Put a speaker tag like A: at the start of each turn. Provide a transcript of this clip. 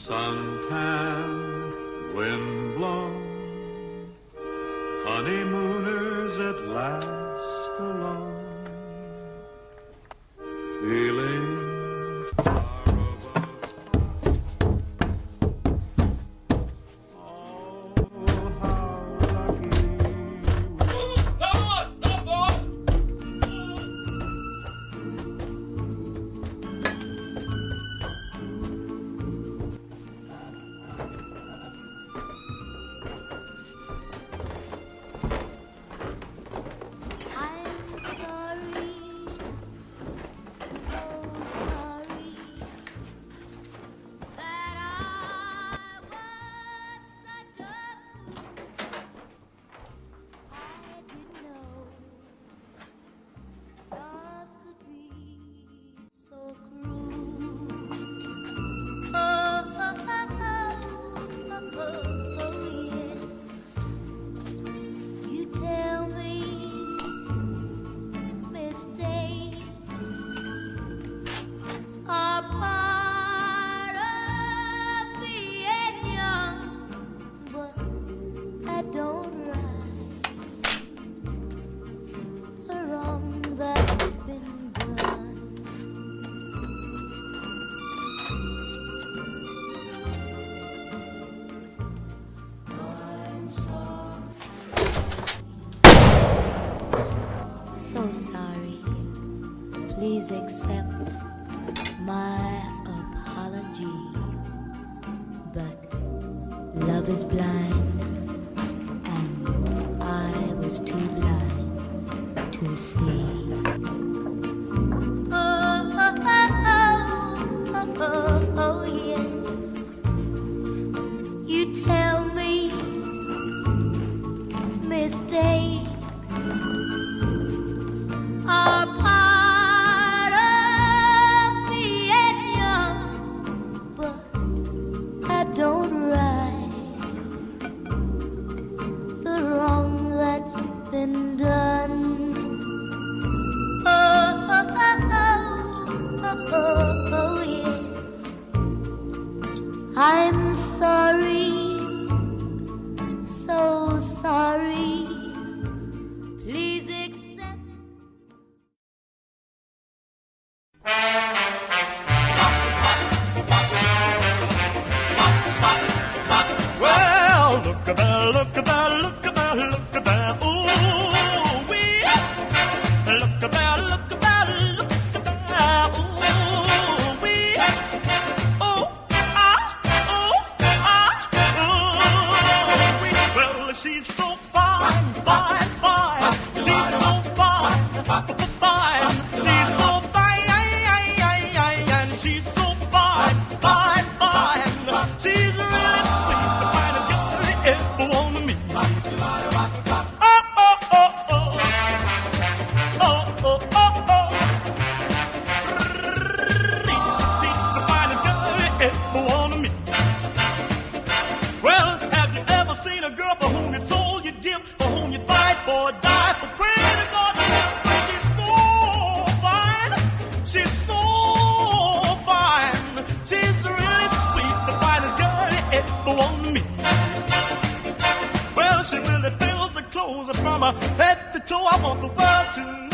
A: Suntan, wind-blown, honeymooners at last alone, feeling far above. Oh, how lucky
B: So sorry. Please accept my apology. But love is blind, and I was too blind to see. Oh, yes. You tell me mistakes are part of being young, but I don't right the wrong that's been done. Oh, yes. I'm sorry, so sorry. Please accept.
C: Well, look at that, look at that, look at that, look at that. Ooh, wee. Look at that, look at that, look at that. Ooh, wee. Oh, ooh, wee. Well, she's so fine, fine, fine. She's so fine, fine. She's so fine, and she's so fine, fine, fine. She's really sweet, the finest girl you ever wanna meet. Oh, oh, oh, oh. Oh, oh, oh, oh. She's the finest girl you ever wanna meet. Well, have you ever seen a girl for whom it's all you give, for whom you fight for, die for? Pray to God, she's so fine. She's so fine. She's really sweet, the finest girl you ever want to meet. Well, she really fills the clothes from her head to toe. I want the world to know.